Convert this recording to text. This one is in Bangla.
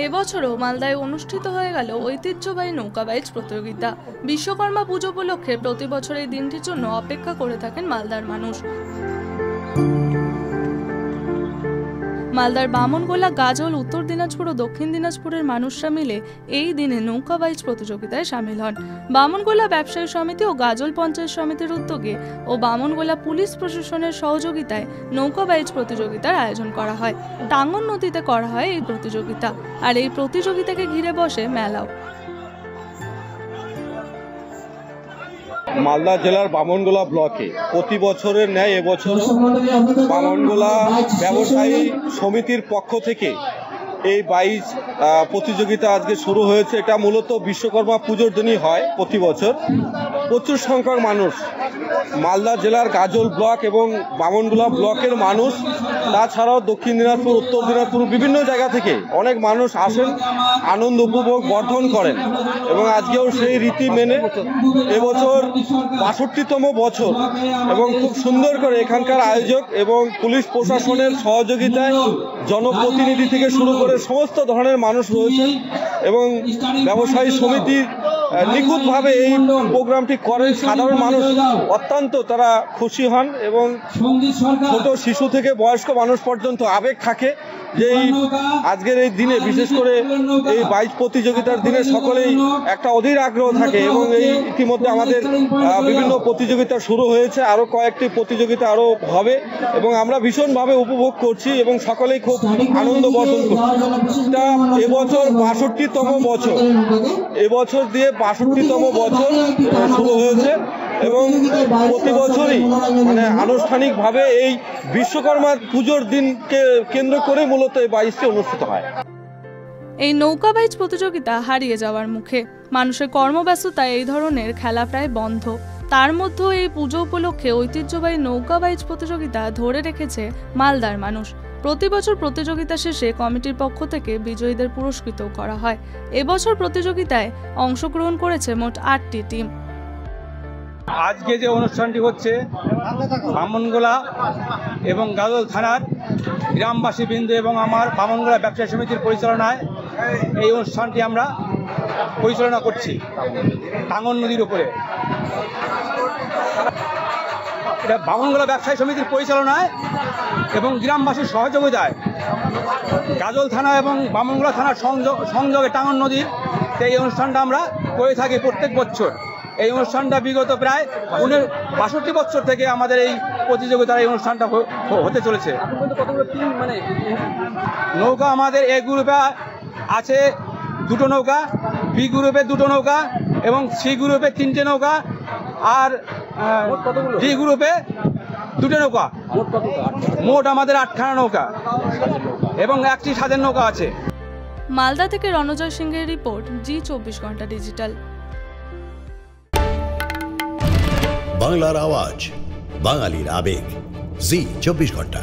এবছরও মালদায় অনুষ্ঠিত হয়ে গেল ঐতিহ্যবাহী নৌকাবাইজ প্রতিযোগিতা। বিশ্বকর্মা পুজো উপলক্ষে প্রতি বছর এই দিনটির জন্য অপেক্ষা করে থাকেন মালদার মানুষ। মালদার বামনগোলা, গাজল, উত্তর দিনাজপুর ও দক্ষিণ দিনাজপুরের মানুষরা মিলে এই দিনে নৌকাবাইজ প্রতিযোগিতায় সামিল হন। বামনগোলা ব্যবসায়ী সমিতি ও গাজল পঞ্চায়েত সমিতির উদ্যোগে ও বামনগোলা পুলিশ প্রশাসনের সহযোগিতায় নৌকাবাইজ প্রতিযোগিতার আয়োজন করা হয়। টাঙ্গন নদীতে করা হয় এই প্রতিযোগিতা, আর এই প্রতিযোগিতাকে ঘিরে বসে মেলাও। মালদা জেলার বামনগোলা ব্লকে প্রতি বছরের ন্যায় এবছর বামনগোলা ব্যবসায়ী সমিতির পক্ষ থেকে এই বাইচ প্রতিযোগিতা আজকে শুরু হয়েছে। এটা মূলত বিশ্বকর্মা পুজোর দিনই হয় প্রতি বছর। প্রচুর সংখ্যক মানুষ মালদা জেলার গাজল ব্লক এবং বামনগোলা ব্লকের মানুষ, তাছাড়াও দক্ষিণ দিনাজপুর, উত্তর দিনাজপুর বিভিন্ন জায়গা থেকে অনেক মানুষ আসেন, আনন্দ উপভোগ বর্ধন করেন এবং আজকেও সেই রীতি মেনে এবছর ৬২তম বছর এবং খুব সুন্দর করে এখানকার আয়োজক এবং পুলিশ প্রশাসনের সহযোগিতায় জনপ্রতিনিধি থেকে শুরু করে সমস্ত ধরনের মানুষ রয়েছেন এবং ব্যবসায়ী সমিতির নিখুঁতভাবে এই প্রোগ্রামটি করেন। সাধারণ মানুষ অত্যন্ত তারা খুশি হন এবং ছোট শিশু থেকে বয়স্ক মানুষ পর্যন্ত আবেগ থাকে যে আজকের এই দিনে, বিশেষ করে এই বাইচ প্রতিযোগিতার দিনে সকলেই একটা অধীর আগ্রহ থাকে এবং এই ইতিমধ্যে আমাদের বিভিন্ন প্রতিযোগিতা শুরু হয়েছে, আরও কয়েকটি প্রতিযোগিতা আরও হবে এবং আমরা ভীষণভাবে উপভোগ করছি এবং সকলেই খুব আনন্দ বর্ধন করছি। এটা এবছর ৬২তম বছর, এবছর দিয়ে ৬২তম বছর শুরু হয়েছে এবং প্রতি বছরই আনুষ্ঠানিকভাবে এই বিশ্বকর্মা পুজোর দিনকে কেন্দ্র করে মূলত এই বাইচটি অনুষ্ঠিত হয়। এই নৌকাবাইজ প্রতিযোগিতা হারিয়ে যাওয়ার মুখে। মানুষের কর্মব্যস্ততায় এই ধরনের খেলা প্রায় বন্ধ। তার মধ্যেও এই পুজো উপলক্ষে ঐতিহ্যবাহী নৌকাবাইজ প্রতিযোগিতা ধরে রেখেছে মালদার মানুষ। প্রতি বছর প্রতিযোগিতা শেষে কমিটির পক্ষ থেকে বিজয়ীদের পুরস্কৃত করা হয়। এবছর প্রতিযোগিতায় অংশগ্রহণ করেছে মোট ৮টি টিম। আজকে যে অনুষ্ঠানটি হচ্ছে বামনগোলা এবং গাজল থানার গ্রামবাসী বৃন্দ এবং আমার বামনগোলা ব্যবসায়ী সমিতির পরিচালনায় এই অনুষ্ঠানটি আমরা পরিচালনা করছি টাঙ্গন নদীর উপরে। এটা বামনগোলা ব্যবসায়ী সমিতির পরিচালনায় এবং গ্রামবাসীর সহযোগিতায় গাজল থানা এবং বামনগোলা থানার সংযোগে টাঙ্গন নদীর এই অনুষ্ঠানটা আমরা করে থাকি প্রত্যেক বছর। এই অনুষ্ঠানটা বিগত প্রায় ৬২ বছর থেকে আমাদের এই প্রতিযোগিতার এই অনুষ্ঠানটা হতে চলেছে। নৌকা আমাদের এ গ্রুপে আছে 2টো নৌকা, বি গ্রুপে 2টো নৌকা এবং সি গ্রুপে 3টে নৌকা আর ডি গ্রুপে 2টে নৌকা। মোট আমাদের 8খানা নৌকা এবং 1টি স্বাদের নৌকা আছে। মালদা থেকে রণজয় সিংহের রিপোর্ট, জি 24 ঘন্টা ডিজিটাল। বাংলার আওয়াজ, বাঙালির আবেগ, জি 24 ঘন্টা।